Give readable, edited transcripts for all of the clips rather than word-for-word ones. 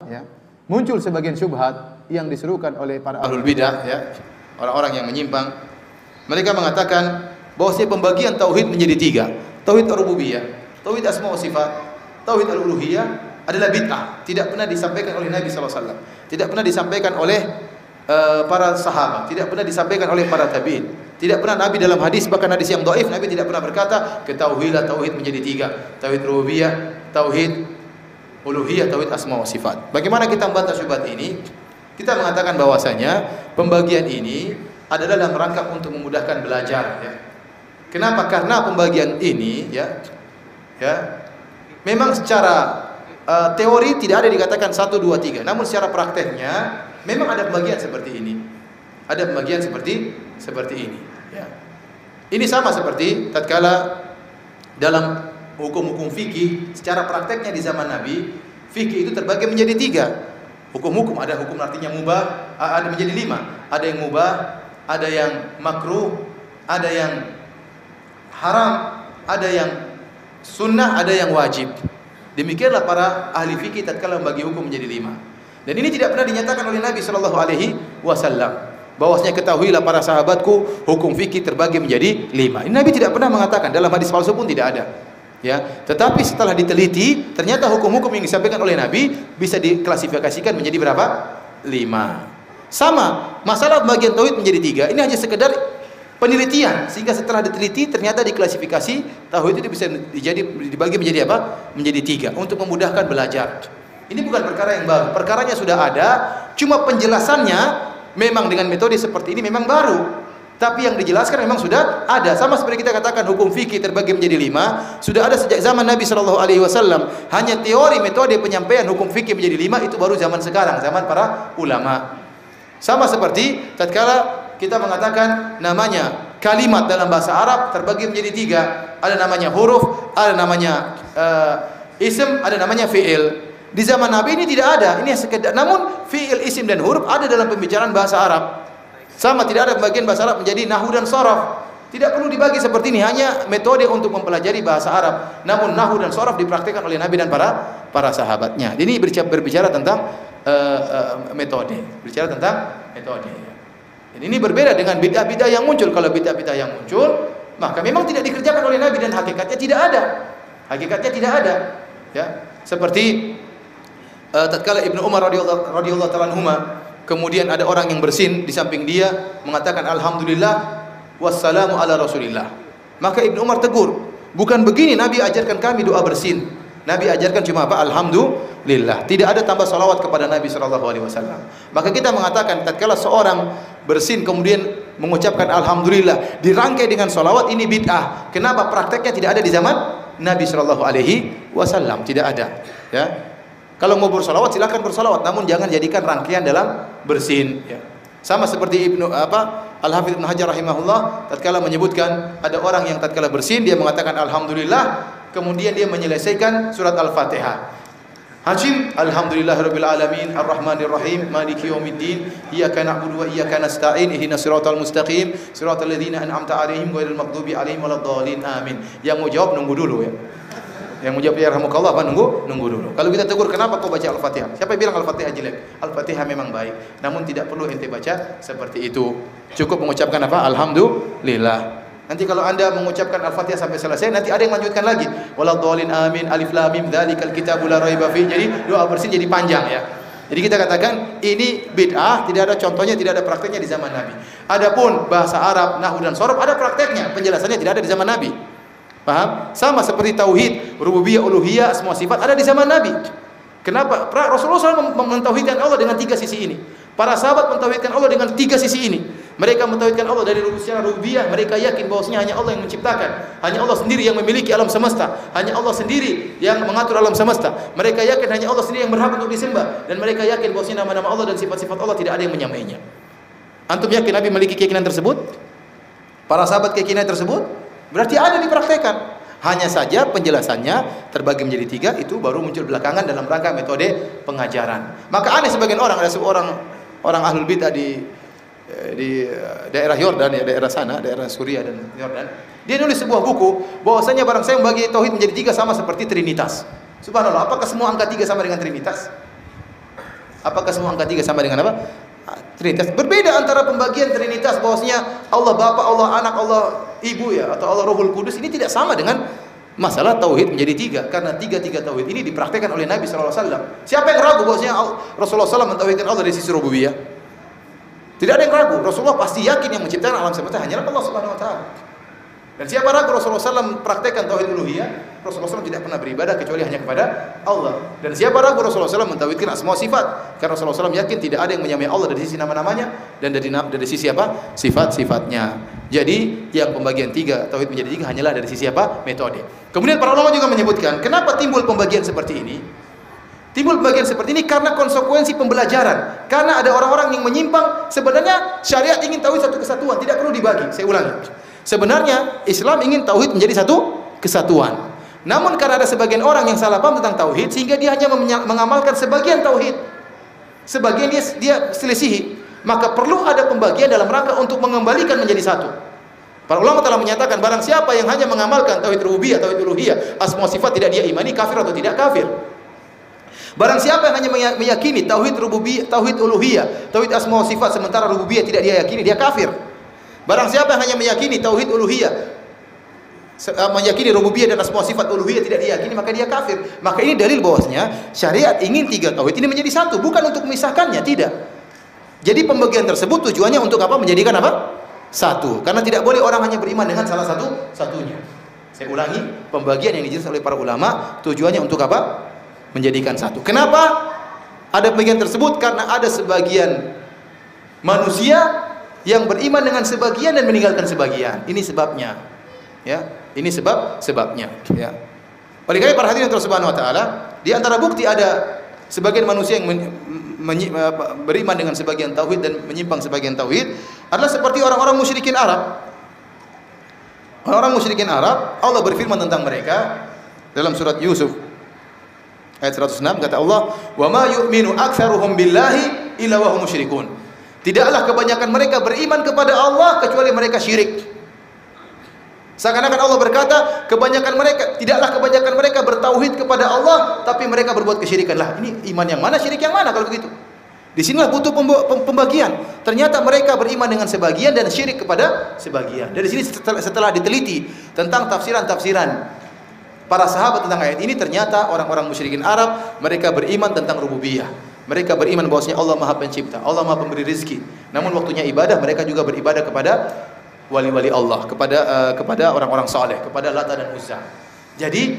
ya, muncul sebagian syubhat yang diserukan oleh para ahlul bidah, ya, orang-orang yang menyimpang. Mereka mengatakan bahwasanya pembagian tauhid menjadi tiga: tauhid ar-rububiyah, tauhid asma wa sifat, tauhid al-uluhiyah adalah bid'ah, tidak pernah disampaikan oleh Nabi sallallahu alaihi wasallam, tidak pernah disampaikan oleh para sahabat, tidak pernah disampaikan oleh para tabi'in. Tidak pernah Nabi dalam hadis, bahkan hadis yang dhaif, Nabi tidak pernah berkata, ketahuilah tauhid menjadi tiga: tauhid rububiyah, tauhid uluhiyah, tauhid asma wa sifat. Bagaimana kita membantah syubhat ini? Kita mengatakan bahwasanya pembagian ini adalah dalam rangka untuk memudahkan belajar, ya. Kenapa? Karena pembagian ini, ya, memang secara teori tidak ada dikatakan 1, 2, 3. Namun secara prakteknya memang ada pembagian seperti ini. Ada pembagian seperti ini, ya. Ini sama seperti tatkala dalam hukum-hukum fikih, secara prakteknya di zaman Nabi, fikih itu terbagi menjadi 3. Hukum-hukum, ada hukum artinya mubah, ada menjadi 5. Ada yang mubah, ada yang makruh, ada yang haram, ada yang sunnah, ada yang wajib. Demikianlah para ahli fikih tatkala membagi hukum menjadi 5. Dan ini tidak pernah dinyatakan oleh Nabi sallallahu alaihi wasallam. Bahwasanya ketahuilah para sahabatku, hukum fikih terbagi menjadi 5. Ini Nabi tidak pernah mengatakan, dalam hadis palsu pun tidak ada. Ya, tetapi setelah diteliti, ternyata hukum-hukum yang disampaikan oleh Nabi bisa diklasifikasikan menjadi berapa? 5. Sama, masalah pembagian tauhid menjadi 3. Ini hanya sekedar penelitian, sehingga setelah diteliti ternyata diklasifikasi tauhid itu bisa dibagi menjadi apa? Menjadi 3 untuk memudahkan belajar. Ini bukan perkara yang baru, perkaranya sudah ada, cuma penjelasannya memang dengan metode seperti ini memang baru. Tapi yang dijelaskan memang sudah ada. Sama seperti kita katakan hukum fikih terbagi menjadi 5, sudah ada sejak zaman Nabi sallallahu alaihi wasallam. Hanya teori metode penyampaian hukum fikih menjadi 5 itu baru zaman sekarang, zaman para ulama. Sama seperti tatkala kita mengatakan namanya kalimat dalam bahasa Arab terbagi menjadi 3. Ada namanya huruf, ada namanya ism, ada namanya fi'il. Di zaman Nabi ini tidak ada. Ini sekedar, namun fi'il, isim dan huruf ada dalam pembicaraan bahasa Arab. Sama, tidak ada pembagian bahasa Arab menjadi nahwu dan sharaf. Tidak perlu dibagi seperti ini, hanya metode untuk mempelajari bahasa Arab. Namun nahwu dan sharaf dipraktikkan oleh Nabi dan para sahabatnya. Ini berbicara tentang metode, berbicara tentang metode. Dan ini berbeda dengan bid'ah-bid'ah yang muncul. Kalau bid'ah-bid'ah yang muncul, maka memang tidak dikerjakan oleh Nabi dan hakikatnya tidak ada. Hakikatnya tidak ada. Ya, seperti tatkala Ibnu Umar radhiyallahu ta'ala anhuma, kemudian ada orang yang bersin di samping dia mengatakan alhamdulillah wassalamu ala rasulillah. Maka Ibnu Umar tegur, bukan begini Nabi ajarkan kami doa bersin. Nabi ajarkan cuma apa? Alhamdulillah. Tidak ada tambah salawat kepada Nabi sallallahu alaihi wasallam. Maka kita mengatakan tatkala seorang bersin kemudian mengucapkan alhamdulillah dirangkai dengan salawat, ini bid'ah. Kenapa? Prakteknya tidak ada di zaman Nabi sallallahu alaihi wasallam, tidak ada, ya. Kalau mau bersalawat silakan bersalawat, namun jangan jadikan rangkaian dalam bersin, ya. Sama seperti Al-Hafidz Ibnu Hajar rahimahullah tatkala menyebutkan ada orang yang tatkala bersin dia mengatakan alhamdulillah, kemudian dia menyelesaikan surat Al-Fatihah. Hashim, alhamdulillahirabbil alamin arrahmanir rahim maliki yaumiddin iyyaka na'budu wa iyyaka nasta'in ihdinas siratal mustaqim siratal ladzina an'amta 'alaihim ghairil maghdubi 'alaihim waladdallin amin. Yang mau jawab nunggu dulu, ya. Yang mau jawab yarhamukallah apa nunggu dulu. Kalau kita tegur kenapa kau baca Al-Fatihah? Siapa yang bilang Al-Fatihah jelek? Al-Fatihah memang baik, namun tidak perlu ente baca seperti itu. Cukup mengucapkan apa? Alhamdulillah. Nanti kalau Anda mengucapkan Al-Fatihah sampai selesai, nanti ada yang melanjutkan lagi. Waladhdallin amin, alif lam mim, dzalikal kitabul la raiba fi. Jadi doa bersin jadi panjang, ya. Jadi kita katakan ini bid'ah, tidak ada contohnya, tidak ada prakteknya di zaman Nabi. Adapun bahasa Arab, nahwu dan sharaf ada prakteknya, penjelasannya tidak ada di zaman Nabi. Paham? Sama seperti tauhid, rububiyah, uluhiyah, semua sifat ada di zaman Nabi. Kenapa? Rasulullah SAW mentauhidkan Allah dengan 3 sisi ini. Para sahabat mentauhidkan Allah dengan 3 sisi ini. Mereka mentauhidkan Allah dari secara rububiyah, mereka yakin bahwasanya hanya Allah yang menciptakan, hanya Allah sendiri yang memiliki alam semesta, hanya Allah sendiri yang mengatur alam semesta. Mereka yakin hanya Allah sendiri yang berhak untuk disembah, dan mereka yakin bahwasanya nama-nama Allah dan sifat-sifat Allah tidak ada yang menyamainya. Antum yakin Nabi memiliki keyakinan tersebut? Para sahabat keyakinan tersebut? Berarti ada dipraktekkan. Hanya saja penjelasannya terbagi menjadi 3, itu baru muncul belakangan dalam rangka metode pengajaran. Maka aneh sebagian orang, ada seorang ahlul bid'ah di daerah Yordan, ya, daerah sana, daerah Suriah dan Yordan. Dia nulis sebuah buku bahwasanya barang saya membagi tauhid menjadi 3 sama seperti Trinitas. Subhanallah, apakah semua angka 3 sama dengan Trinitas? Apakah semua angka 3 sama dengan apa? Trinitas. Berbeda antara pembagian Trinitas bahwasanya Allah Bapa, Allah Anak, Allah Ibu ya, atau Allah Rohul Kudus, ini tidak sama dengan masalah tauhid menjadi 3, karena tiga tauhid ini dipraktekkan oleh Nabi sallallahu alaihi wasallam. Siapa yang ragu bahwasanya Rasulullah SAW mentauhidkan Allah dari sisi rububiyah? Tidak ada yang ragu. Rasulullah pasti yakin yang menciptakan alam semesta hanyalah Allah Subhanahu wa taala. Dan siapa ragu Rasulullah SAW praktekkan tauhid uluhiyah? Rasulullah SAW tidak pernah beribadah kecuali hanya kepada Allah. Dan siapa ragu Rasulullah SAW mentauhidkan asma sifat? Karena Rasulullah SAW yakin tidak ada yang menyamai Allah dari sisi nama-namanya dan dari sisi apa? Sifat-sifatnya. Jadi yang pembagian 3 tauhid menjadi 3 hanyalah dari sisi apa? Metode. Kemudian para ulama juga menyebutkan kenapa timbul pembagian seperti ini? Timbul pembagian seperti ini karena konsekuensi pembelajaran. Karena ada orang-orang yang menyimpang. Sebenarnya syariat ingin tauhid satu kesatuan, tidak perlu dibagi. Saya ulangi. Sebenarnya Islam ingin tauhid menjadi satu kesatuan. Namun karena ada sebagian orang yang salah paham tentang tauhid sehingga dia hanya mengamalkan sebagian tauhid. Sebagian dia selisihi. Maka perlu ada pembagian dalam rangka untuk mengembalikan menjadi satu. Para ulama telah menyatakan barang siapa yang hanya mengamalkan tauhid rububiyah, tauhid uluhiyah, asma sifat tidak dia imani, kafir atau tidak kafir. Barang siapa yang hanya meyakini tauhid rububiyah, tauhid uluhiyah, tauhid asma sifat sementara rububiyah tidak dia yakini, dia kafir. Barang siapa yang hanya meyakini tauhid uluhiyah, meyakini rububiyah dan asma sifat uluhiyah tidak diyakini, maka dia kafir. Maka ini dalil bahwasanya syariat ingin 3 tauhid ini menjadi satu, bukan untuk memisahkannya, tidak. Jadi pembagian tersebut tujuannya untuk apa? Menjadikan apa? Satu. Karena tidak boleh orang hanya beriman dengan salah satunya. Saya ulangi, pembagian yang dijelaskan oleh para ulama tujuannya untuk apa? Menjadikan satu. Kenapa ada pembagian tersebut? Karena ada sebagian manusia yang beriman dengan sebagian dan meninggalkan sebagian. Ini sebabnya. Ya, ini sebabnya, ya. Oleh karena para hadirin Subhanahu wa taala, di antara bukti ada sebagian manusia yang beriman dengan sebagian tauhid dan menyimpang sebagian tauhid adalah seperti orang-orang musyrikin Arab. Orang-orang musyrikin Arab, Allah berfirman tentang mereka dalam surat Yusuf ayat 106, kata Allah, "Wa ma yu'minu aktsaruhum billahi illa wa hum musyrikun." Tidaklah kebanyakan mereka beriman kepada Allah kecuali mereka syirik. Seakan-akan Allah berkata, tidaklah kebanyakan mereka bertauhid kepada Allah, tapi mereka berbuat kesyirikan. Lah, ini iman yang mana, syirik yang mana kalau begitu? Di sinilah butuh pembagian. Ternyata mereka beriman dengan sebagian dan syirik kepada sebagian. Dari sini setelah diteliti tentang tafsiran-tafsiran para sahabat tentang ayat ini, ternyata orang-orang musyrikin Arab mereka beriman tentang rububiyah. Mereka beriman bahwasanya Allah Maha Pencipta, Allah Maha Pemberi rezeki. Namun waktunya ibadah, mereka juga beribadah kepada wali-wali Allah, kepada orang-orang saleh, kepada Lata dan Uzza. Jadi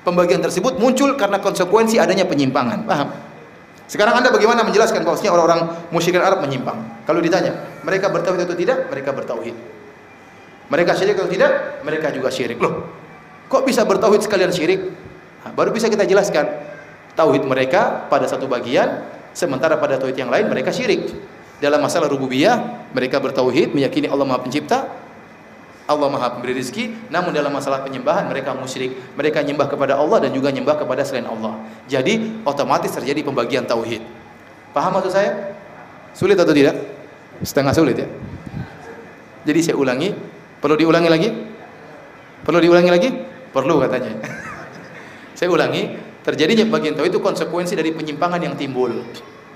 pembagian tersebut muncul karena konsekuensi adanya penyimpangan. Paham? Sekarang Anda bagaimana menjelaskan bahwasanya orang-orang musyrikin Arab menyimpang? Kalau ditanya, mereka bertauhid atau tidak? Mereka bertauhid. Mereka syirik atau tidak? Mereka juga syirik. Loh, kok bisa bertauhid sekalian syirik? Nah, baru bisa kita jelaskan. Tauhid mereka pada satu bagian, sementara pada tauhid yang lain mereka syirik. Dalam masalah rububiyah, mereka bertauhid, meyakini Allah Maha Pencipta, Allah Maha Pemberi rezeki. Namun dalam masalah penyembahan mereka musyrik. Mereka nyembah kepada Allah dan juga nyembah kepada selain Allah. Jadi otomatis terjadi pembagian tauhid. Paham maksud saya? Sulit atau tidak? Setengah sulit ya. Jadi saya ulangi. Perlu diulangi lagi? Perlu diulangi lagi? Perlu katanya. Saya ulangi. Terjadinya pembagian tauhid itu konsekuensi dari penyimpangan yang timbul.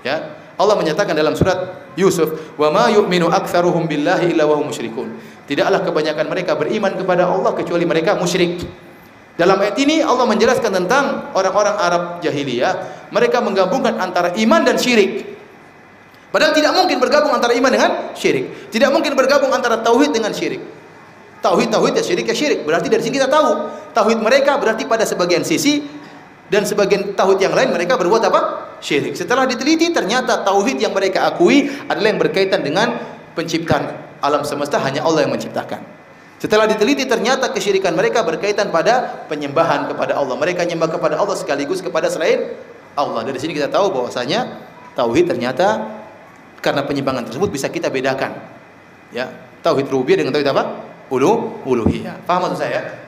Ya. Allah menyatakan dalam surat Yusuf, "Wa ma yu'minu aktsaruhum billahi illa wa hum musyrikun." Tidaklah kebanyakan mereka beriman kepada Allah kecuali mereka musyrik. Dalam ayat ini Allah menjelaskan tentang orang-orang Arab jahiliyah, mereka menggabungkan antara iman dan syirik. Padahal tidak mungkin bergabung antara iman dengan syirik. Tidak mungkin bergabung antara tauhid dengan syirik. Tauhid ya syirik ya syirik. Berarti dari sini kita tahu, tauhid mereka berarti pada sebagian sisi, dan sebagian tauhid yang lain mereka berbuat apa? Syirik. Setelah diteliti ternyata tauhid yang mereka akui adalah yang berkaitan dengan penciptaan alam semesta, hanya Allah yang menciptakan. Setelah diteliti ternyata kesyirikan mereka berkaitan pada penyembahan kepada Allah. Mereka menyembah kepada Allah sekaligus kepada selain Allah. Dari sini kita tahu bahwasanya tauhid ternyata karena penyimpangan tersebut bisa kita bedakan. Ya, tauhid rububiyah dengan tauhid apa? Uluhiyah. Paham maksud saya?